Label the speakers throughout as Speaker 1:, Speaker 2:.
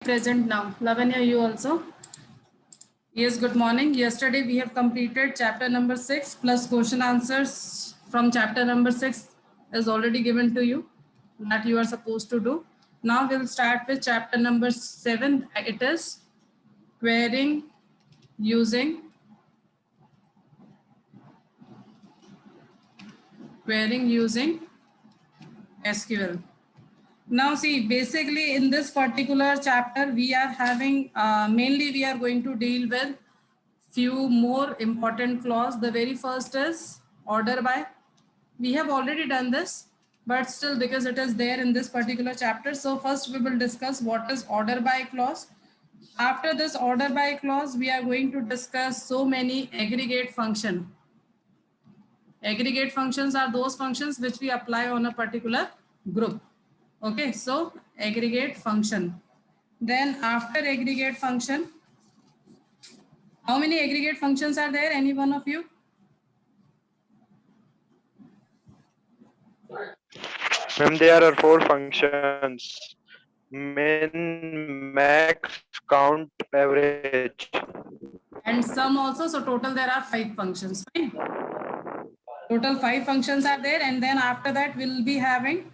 Speaker 1: present now. Lavanya, you also? Yes, good morning. Yesterday we have completed chapter number 6 plus question answers from chapter number 6 is already given to you that you are supposed to do. Now we'll start with chapter number 7. It is querying using SQL. Now see, basically in this particular chapter we are having mainly we are going to deal with few more important clause. The very first is order by. We have already done this, but still because it is there in this particular chapter. So first we will discuss what is order by clause. After this order by clause, we are going to discuss so many aggregate function. Aggregate functions are those functions which we apply on a particular group. Okay, so aggregate function. Then after aggregate function, how many aggregate functions are there? Any one of you?
Speaker 2: Ma'am, there are 4 functions: min, max, count, average.
Speaker 1: And some also, so total there are 5 functions. Fine. Total 5 functions are there, and then after that we'll be having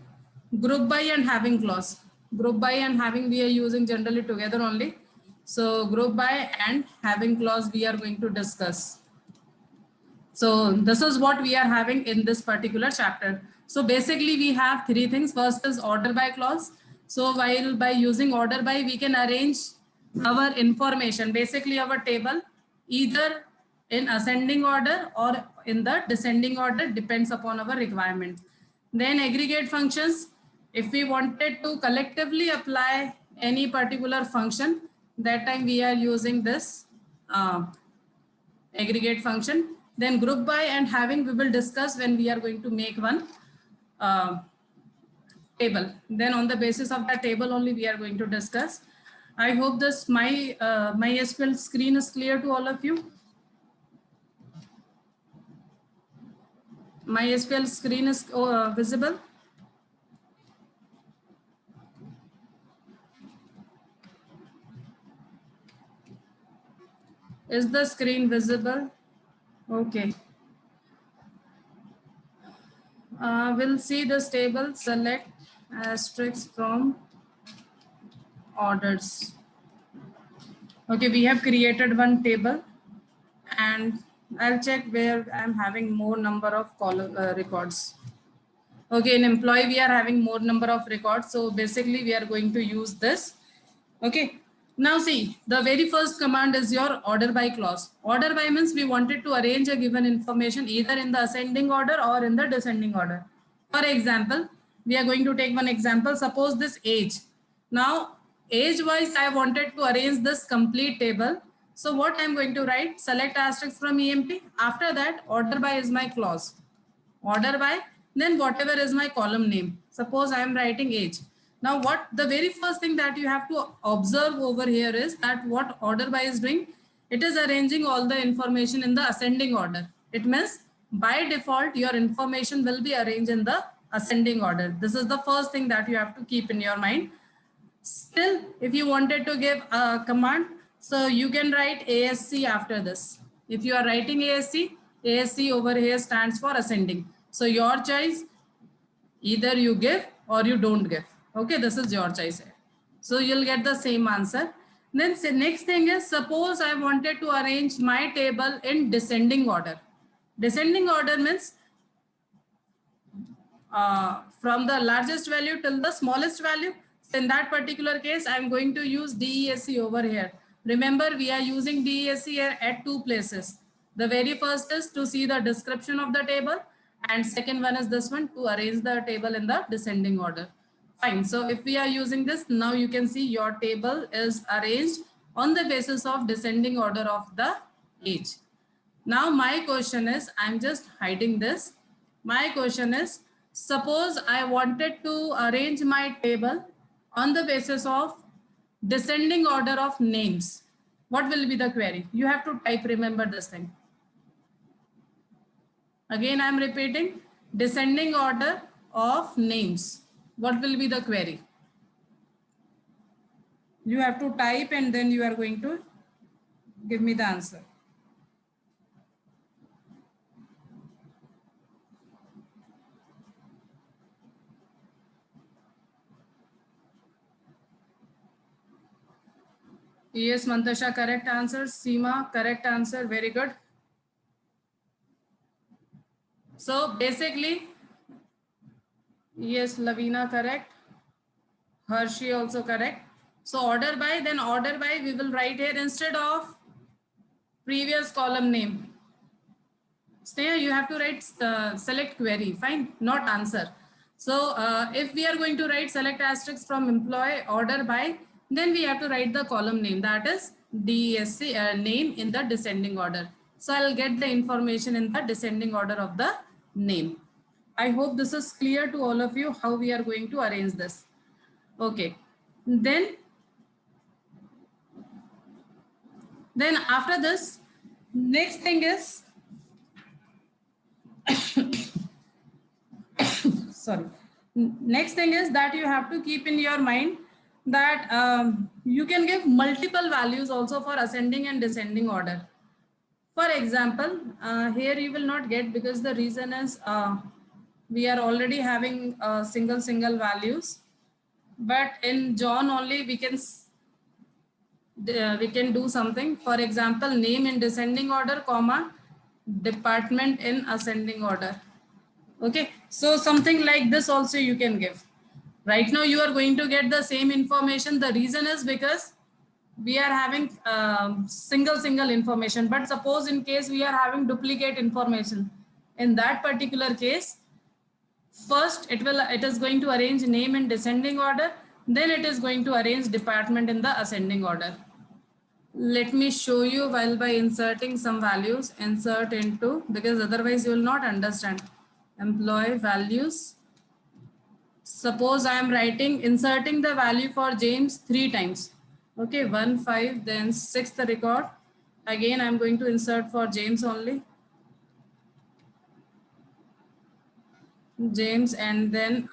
Speaker 1: group by and having clause. Group by and having we are using generally together only. So group by and having clause we are going to discuss. So this is what we are having in this particular chapter. So basically we have 3 things. First is order by clause. So while by using order by, we can arrange our information, basically our table, either in ascending order or in the descending order, depends upon our requirement. Then aggregate functions, if we wanted to collectively apply any particular function, that time we are using this aggregate function. Then group by and having we will discuss when we are going to make one table. Then on the basis of that table only we are going to discuss. I hope this my SQL screen is clear to all of you. My SQL screen is visible. Is the screen visible? Okay. We'll see this table. Select asterisk from orders. Okay, we have created one table, and I'll check where I'm having more number of column records. Okay, in employee we are having more number of records, so basically we are going to use this. Okay, now see, the very first command is your order by clause. Order by means we wanted to arrange a given information either in the ascending order or in the descending order. For example, we are going to take one example. Suppose this age. Now age wise I wanted to arrange this complete table. So what I'm going to write, select asterisk from EMP. After that, order by is my clause. Order by, then whatever is my column name. Suppose I am writing age. Now what the very first thing that you have to observe over here is that what order by is doing, it is arranging all the information in the ascending order. It means by default your information will be arranged in the ascending order. This is the first thing that you have to keep in your mind. Still, if you wanted to give a command, so you can write ASC after this. If you are writing ASC, ASC over here stands for ascending. So your choice, either you give or you don't give. Okay, this is your choice. So you'll get the same answer. Then next thing is, suppose I wanted to arrange my table in descending order. Descending order means from the largest value till the smallest value. So in that particular case, I'm going to use DESC over here. Remember, we are using DESC here at 2 places. The very first is to see the description of the table, and second one is this one, to arrange the table in the descending order. Fine. So if we are using this, now you can see your table is arranged on the basis of descending order of the age. Now my question is, I'm just hiding this. My question is, suppose I wanted to arrange my table on the basis of descending order of names. What will be the query? You have to type, remember this thing. Again, I'm repeating, descending order of names. What will be the query? You have to type and then you are going to give me the answer. Yes, Mantasha, correct answer. Seema, correct answer. Very good. So basically, yes, Lavina, correct. Hershey also correct. So order by, then order by, we will write here instead of previous column name. Sneha, you have to write select query, fine, not answer. So if we are going to write select asterisk from employee order by, then we have to write the column name, that is DESC name in the descending order. So I'll get the information in the descending order of the name. I hope this is clear to all of you how we are going to arrange this. Okay. Then after this, next thing is sorry, next thing is that you have to keep in your mind that you can give multiple values also for ascending and descending order. For example, here you will not get, because the reason is we are already having single values, but in John only we can do something. For example, name in descending order, comma, department in ascending order. Okay, so something like this also you can give. Right now you are going to get the same information. The reason is because we are having single information, but suppose in case we are having duplicate information, in that particular case, first it is going to arrange name in descending order, then it is going to arrange department in the ascending order. Let me show you while by inserting some values, insert into, because otherwise you will not understand. Employee values. Suppose I am inserting the value for James 3 times. Okay, 1, 5, then 6th record. Again, I am going to insert for James only. James, and then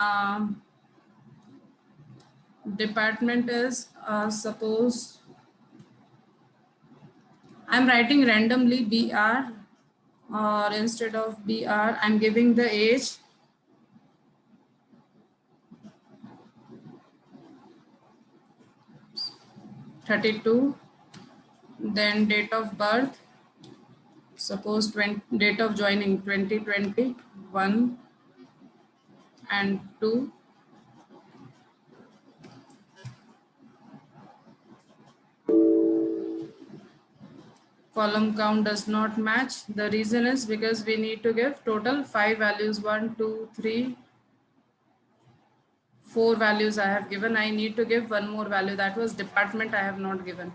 Speaker 1: department is suppose I'm writing randomly BR, or instead of BR, I'm giving the age. (32), then date of birth, suppose date of joining 2020, 1 and 2. Column count does not match. The reason is because we need to give total 5 values. 1, 2, 3, 4 values I have given. I need to give one more value, that was department, I have not given.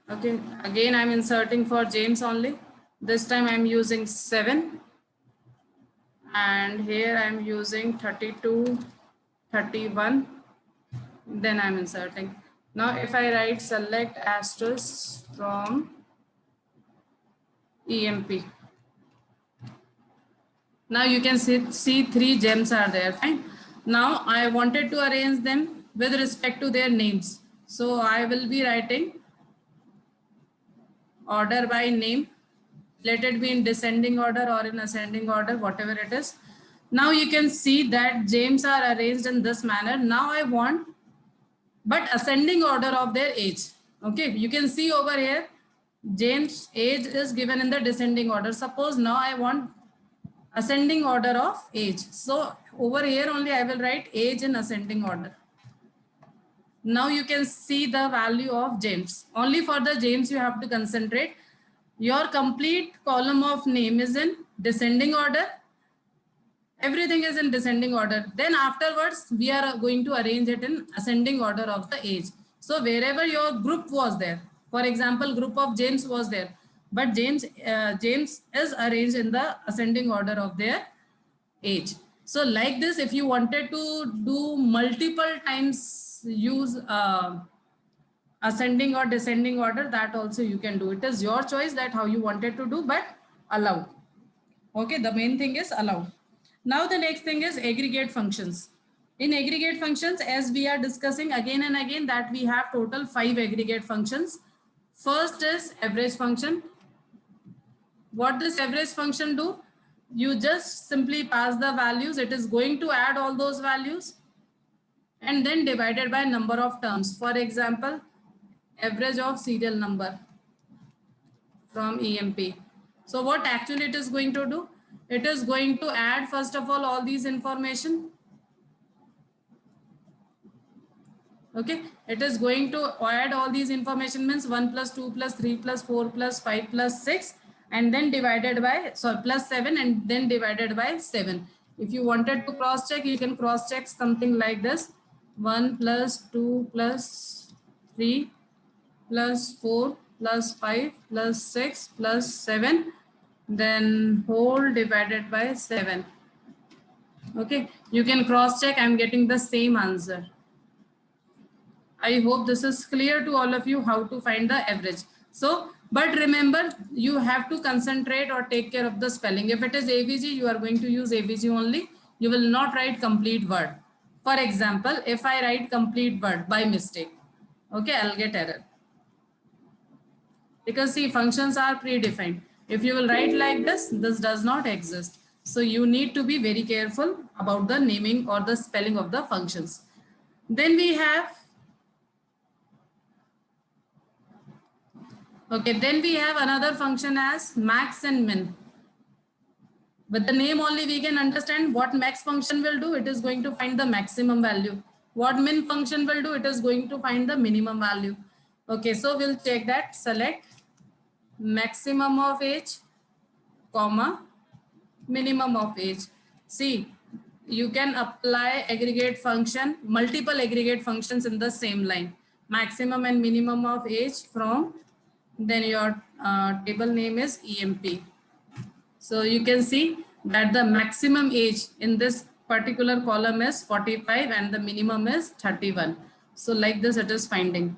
Speaker 1: Okay, again I'm inserting for James only. This time I'm using 7, and here I'm using 32, 31, then I'm inserting. Now if I write select asterisk from EMP, now you can see 3 gems are there, fine. Now I wanted to arrange them with respect to their names. So I will be writing order by name. Let it be in descending order or in ascending order, whatever it is. Now you can see that James are arranged in this manner. Now I want, but ascending order of their age. Okay, you can see over here, James' age is given in the descending order. Suppose now I want ascending order of age. So over here only I will write age in ascending order. Now you can see the value of James. Only for the James you have to concentrate. Your complete column of name is in descending order. Everything is in descending order. Then afterwards, we are going to arrange it in ascending order of the age. So wherever your group was there, for example, group of James was there, but James is arranged in the ascending order of their age. So like this, if you wanted to do multiple times use ascending or descending order, that also you can do. It is your choice that how you wanted to do, but allowed. Okay, the main thing is allowed. Now the next thing is aggregate functions. In aggregate functions, as we are discussing again and again, that we have total 5 aggregate functions. First is average function. What this average function do? You just simply pass the values. It is going to add all those values and then divided by number of terms. For example, average of serial number from EMP. So what actually it is going to do? It is going to add first of all these information. Okay, it is going to add all these information, means 1 plus 2 plus 3 plus 4 plus 5 plus 6 and then divided by, sorry, plus 7 and then divided by 7. If you wanted to cross check, you can cross check something like this: 1 plus 2 plus 3 plus 4 plus 5 plus 6 plus 7, then whole divided by 7. Okay, you can cross check. I'm getting the same answer. I hope this is clear to all of you how to find the average. So, but remember, you have to concentrate or take care of the spelling. If it is AVG, you are going to use AVG only. You will not write complete word. For example, if I write complete word by mistake, okay, I'll get error. Because see, functions are predefined. If you will write like this does not exist. So you need to be very careful about the naming or the spelling of the functions. Then we have, okay, then we have another function as max and min. With the name only we can understand what max function will do. It is going to find the maximum value. What min function will do, it is going to find the minimum value. Okay, so we'll check that. Select maximum of age, comma, minimum of age. See, you can apply aggregate function, multiple aggregate functions in the same line. Maximum and minimum of age from, then your table name is EMP. So you can see that the maximum age in this particular column is 45 and the minimum is 31. So like this it is finding.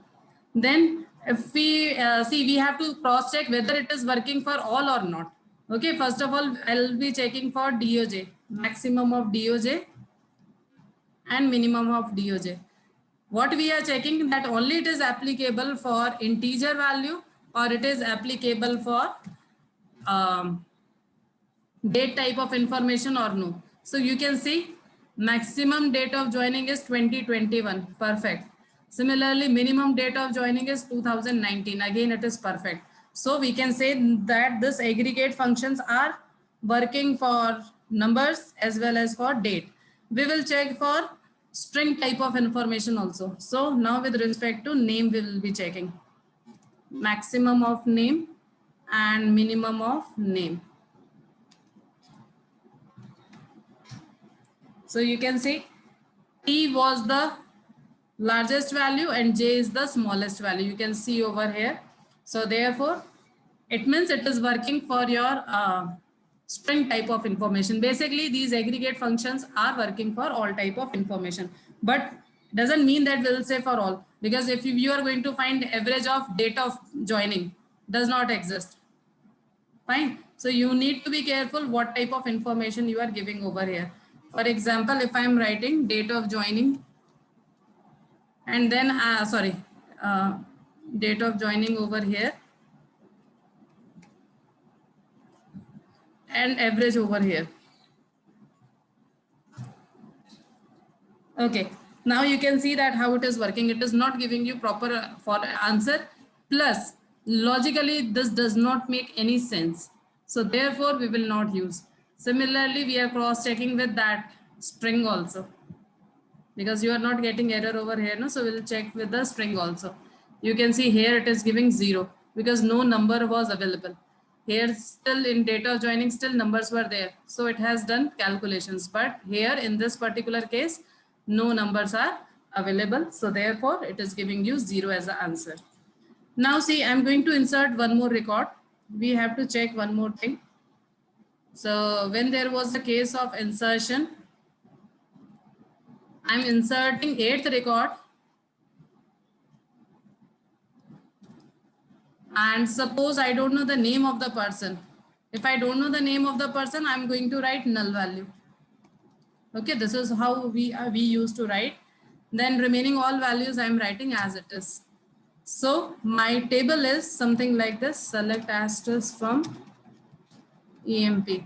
Speaker 1: Then if we see, we have to cross check whether it is working for all or not. Okay, first of all, I'll be checking for DOJ, maximum of DOJ and minimum of DOJ. What we are checking, that only it is applicable for integer value or it is applicable for date type of information or no. So you can see maximum date of joining is 2021, perfect. Similarly, minimum date of joining is 2019, again it is perfect. So we can say that this aggregate functions are working for numbers as well as for date. We will check for string type of information also. So now with respect to name, we will be checking maximum of name and minimum of name. So you can see T was the largest value and J is the smallest value. You can see over here. So therefore, it means it is working for your string type of information. Basically, these aggregate functions are working for all type of information, but doesn't mean that we'll say for all, because if you are going to find average of date of joining, does not exist. Fine. So you need to be careful what type of information you are giving over here. For example, if I am writing date of joining and then, date of joining over here and average over here. Okay, now you can see that how it is working. It is not giving you proper for answer. Plus, logically, this does not make any sense. So therefore, we will not use. Similarly, we are cross-checking with that string also, because you are not getting error over here. No? So we'll check with the string also. You can see here it is giving 0 because no number was available. Here still in data joining, still numbers were there. So it has done calculations. But here in this particular case, no numbers are available. So therefore, it is giving you 0 as the answer. Now see, I'm going to insert one more record. We have to check one more thing. So when there was a case of insertion, I'm inserting 8th record. And suppose I don't know the name of the person. If I don't know the name of the person, I'm going to write null value. Okay, this is how we used to write. Then remaining all values I am writing as it is. So my table is something like this: select asterisk from EMP.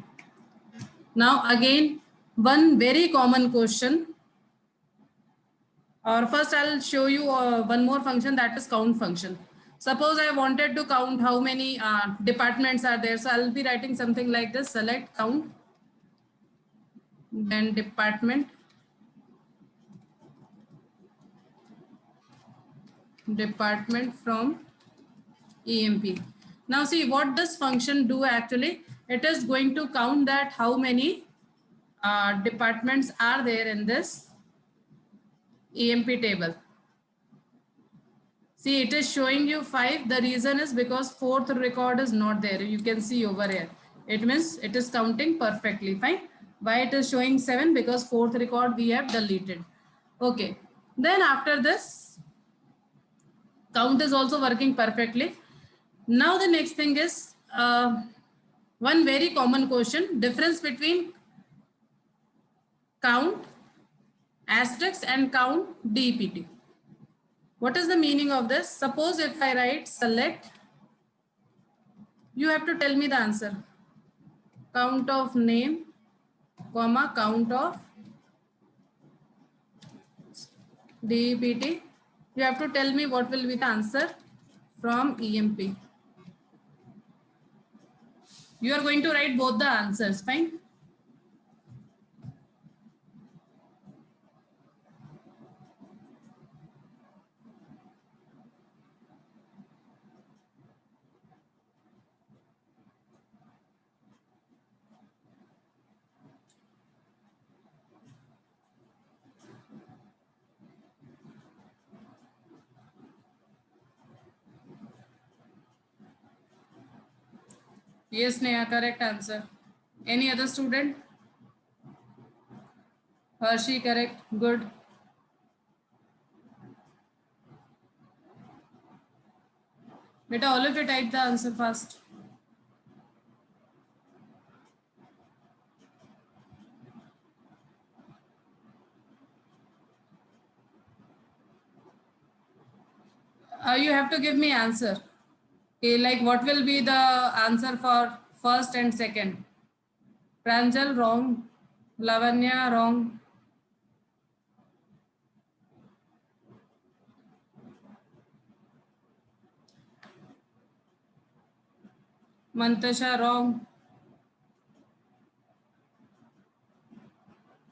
Speaker 1: Now again, one very common question, or first I'll show you one more function, that is count function. Suppose I wanted to count how many departments are there. So I'll be writing something like this: select count, then department from EMP. Now see what this function do actually. It is going to count that how many departments are there in this EMP table. See, it is showing you 5. The reason is because fourth record is not there. You can see over here. It means it is counting perfectly fine. Why it is showing 7? Because fourth record we have deleted. Okay. Then after this, count is also working perfectly. Now the next thing is one very common question: difference between count asterisk and count DEPT. What is the meaning of this? Suppose if I write select, you have to tell me the answer. Count of name, comma, count of DEPT. You have to tell me what will be the answer from EMP. You are going to write both the answers, fine? Yes, Neha, correct answer. Any other student? Hershey, correct. Good. Beta, all of you type the answer first. You have to give me answer. Okay, like what will be the answer for first and second? Pranjal, wrong. Lavanya, wrong. Mantasha, wrong.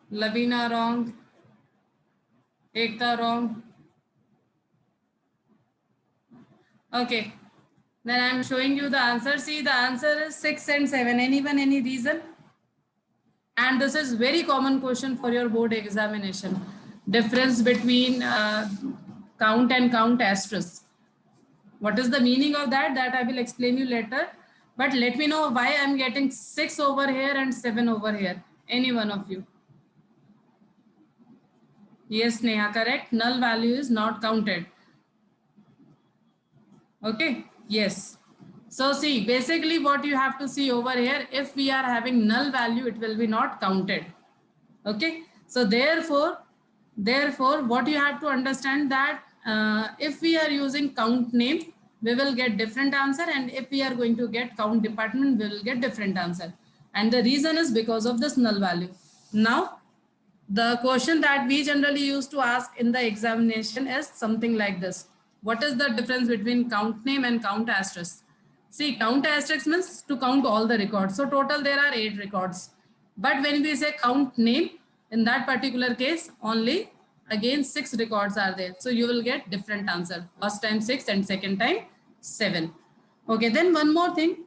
Speaker 1: Lavina, wrong. Ekta, wrong. Okay. Then I'm showing you the answer. See, the answer is 6 and 7. Anyone, any reason? And this is very common question for your board examination. Difference between count and count asterisk. What is the meaning of that? That I will explain you later. But let me know why I'm getting 6 over here and 7 over here. Any one of you? Yes, Neha, correct. Null value is not counted. Okay, yes. So see, basically what you have to see over here, if we are having null value, it will be not counted. Okay, so therefore what you have to understand that if we are using count name, we will get different answer, and if we are going to get count department, we will get different answer. And the reason is because of this null value. Now, the question that we generally used to ask in the examination is something like this: what is the difference between count name and count asterisk? See, count asterisk means to count all the records. So total there are 8 records. But when we say count name, in that particular case, only again 6 records are there. So you will get different answer. First time 6 and second time 7. Okay, then one more thing.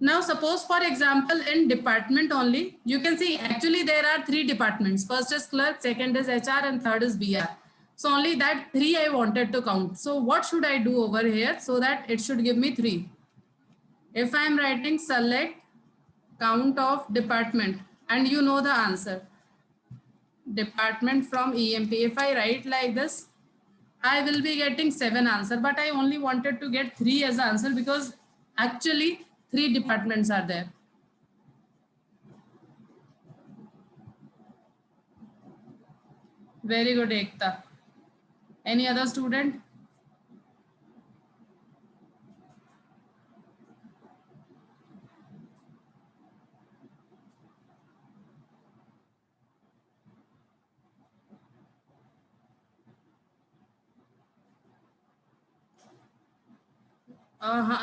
Speaker 1: Now suppose for example in department only, you can see actually there are 3 departments. First is clerk, second is HR, and third is BR. So only that 3 I wanted to count. So what should I do over here so that it should give me 3? If I am writing select count of department, and you know the answer, department from EMP. If I write like this, I will be getting 7 answer, but I only wanted to get 3 as answer because actually 3 departments are there. Very good, Ekta. Any other student?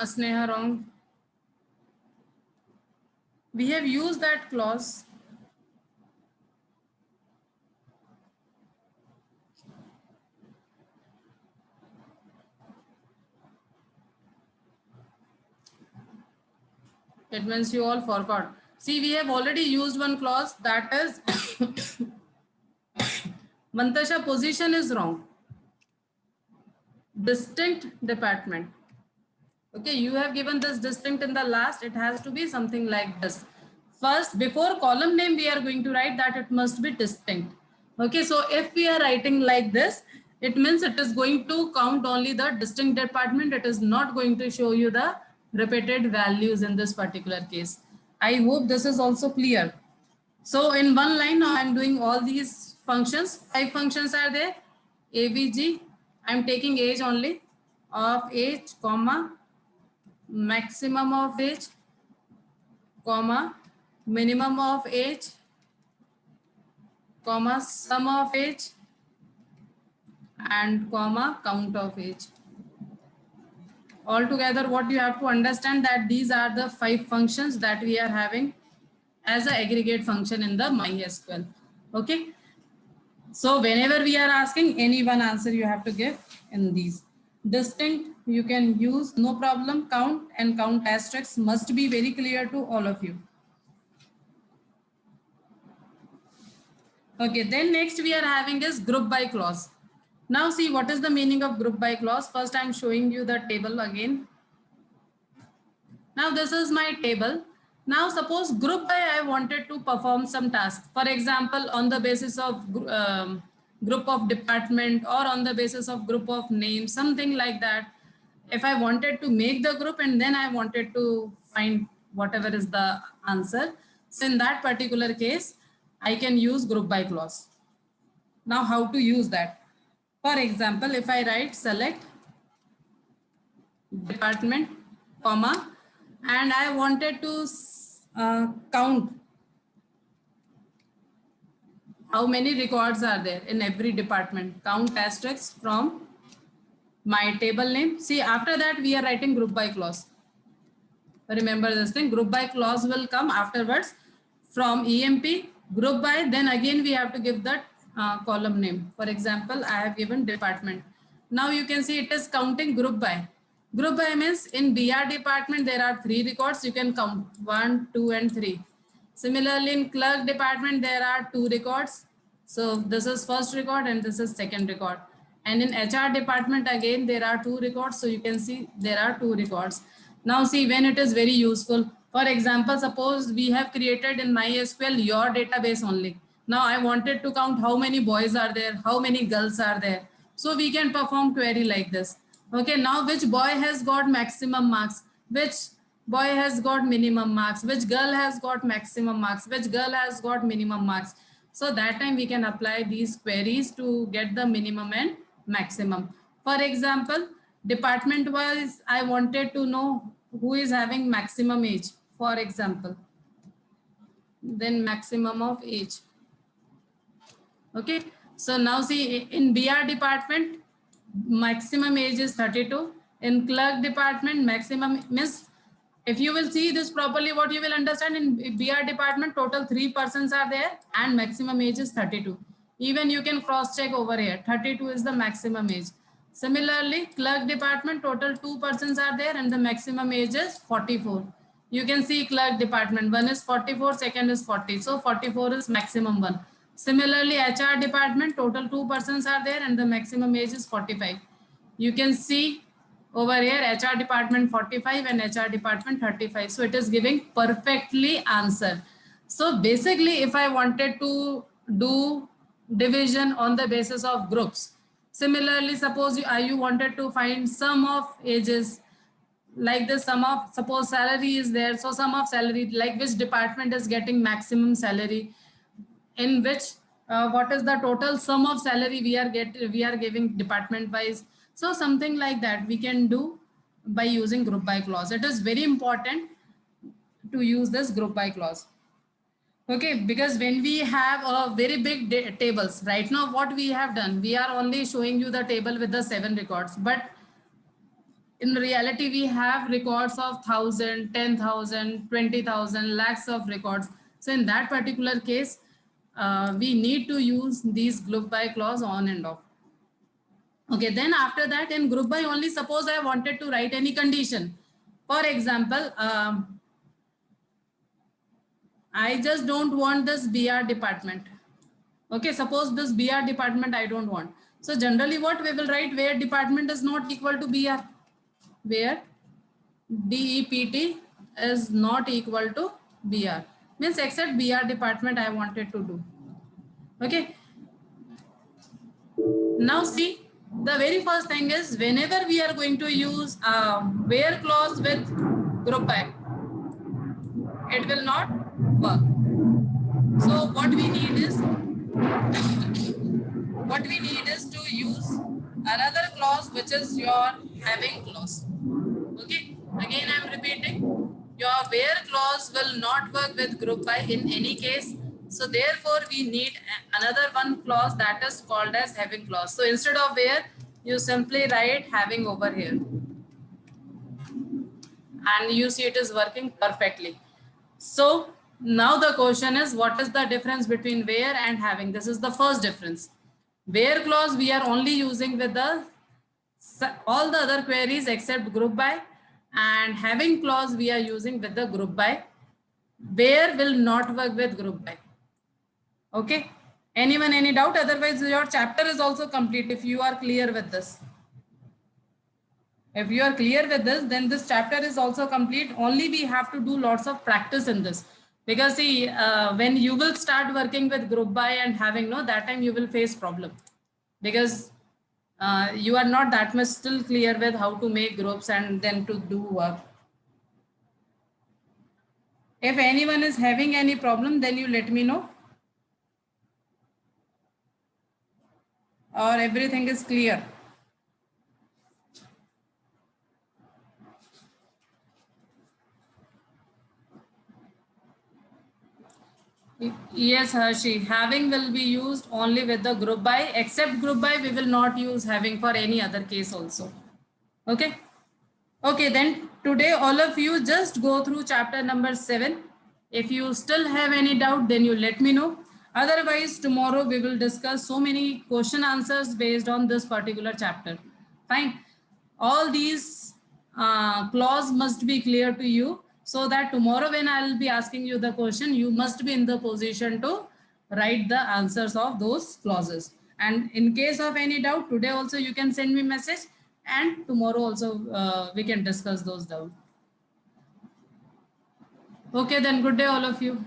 Speaker 1: Sneha, wrong. We have used that clause. It means you all forgot. See, we have already used one clause, that is Mantasha, position is wrong. Distinct department. Okay, you have given this distinct in the last. It has to be something like this. First, before column name, we are going to write that it must be distinct. Okay, so if we are writing like this, it means it is going to count only the distinct department. It is not going to show you the repeated values in this particular case. I hope this is also clear. So in one line now I'm doing all these functions. 5 functions are there. AVG, I'm taking age only, of age, comma, maximum of age, comma, minimum of age, comma, sum of age, and comma, count of age. Altogether, what you have to understand that these are the 5 functions that we are having as an aggregate function in the MySQL. Okay. So whenever we are asking, any one answer you have to give in these. Distinct, you can use, no problem. Count and count asterisks must be very clear to all of you. Okay, then next we are having is group by clause. Now see what is the meaning of group by clause. First I'm showing you the table again. Now this is my table. Now suppose group by I wanted to perform some task. For example, on the basis of group of department or on the basis of group of name, something like that. If I wanted to make the group and then I wanted to find whatever is the answer. So in that particular case, I can use group by clause. Now how to use that? For example, if I write select department, comma, and I wanted to count how many records are there in every department. Count asterisks from my table name. See, after that we are writing group by clause. Remember this thing, group by clause will come afterwards from EMP, group by, then again we have to give that column name. For example, I have given department. Now you can see it is counting group by. Group by means in BR department, there are 3 records. You can count 1, 2, and 3. Similarly, in clerk department, there are 2 records. So this is first record and this is second record. And in HR department, again, there are 2 records. So you can see there are 2 records. Now see when it is very useful. For example, suppose we have created in MySQL your database only. Now I wanted to count how many boys are there, how many girls are there. So we can perform query like this. Okay, now which boy has got maximum marks? Which boy has got minimum marks? Which girl has got maximum marks? Which girl has got minimum marks? So that time we can apply these queries to get the minimum and maximum. For example, department wise, I wanted to know who is having maximum age, for example, then maximum of age. Okay, so now see in BR department, maximum age is 32. In clerk department, maximum means, if you will see this properly, what you will understand, in BR department, total 3 persons are there and maximum age is 32. Even you can cross check over here, 32 is the maximum age. Similarly, clerk department, total 2 persons are there and the maximum age is 44. You can see clerk department, one is 44, second is 40. So 44 is maximum one. Similarly, HR department, total 2 persons are there and the maximum age is 45. You can see over here HR department 45 and HR department 35. So it is giving perfectly answer. So basically, if I wanted to do division on the basis of groups, similarly, suppose you wanted to find sum of ages, like the sum of, suppose salary is there, so sum of salary, like which department is getting maximum salary, in which what is the total sum of salary we are giving department wise. So something like that we can do by using group by clause. It is very important to use this group by clause. Okay, because when we have a very big tables, right now what we have done, we are only showing you the table with the 7 records, but in reality we have records of 1,000, 10,000, 20,000 lakhs of records. So in that particular case, we need to use these group by clause on and off. Okay, then after that in group by only, suppose I wanted to write any condition. For example, I just don't want this BR department. Okay, suppose this BR department I don't want. So generally what we will write, where department is not equal to BR, where DEPT is not equal to BR, means except BR department I wanted to do. Okay. Now see, the very first thing is whenever we are going to use where clause with group by, it will not work. So what we need is to use another clause which is your having clause. Okay, again I am repeating, your where clause will not work with group by in any case. So therefore we need another one clause that is called as having clause. So instead of where, you simply write having over here, and you see it is working perfectly. So now the question is, what is the difference between where and having? This is the first difference. Where clause we are only using with the all the other queries except group by, and having clause we are using with the group by. Where will not work with group by. Okay, anyone any doubt? Otherwise your chapter is also complete if you are clear with this. If you are clear with this, then this chapter is also complete. Only we have to do lots of practice in this, because see, when you will start working with group by and having, no, that time you will face problem, because you are not that much still clear with how to make groups and then to do work. If anyone is having any problem, then you let me know, or everything is clear. Yes, Hershey, having will be used only with the group by, except group by we will not use having for any other case also. Okay. Okay, then today all of you just go through chapter number 7. If you still have any doubt, then you let me know. Otherwise, tomorrow we will discuss so many question answers based on this particular chapter. Fine. All these clause must be clear to you, so that tomorrow when I will be asking you the question, you must be in the position to write the answers of those clauses. And in case of any doubt, today also you can send me message, and tomorrow also we can discuss those doubts. Okay, then good day all of you.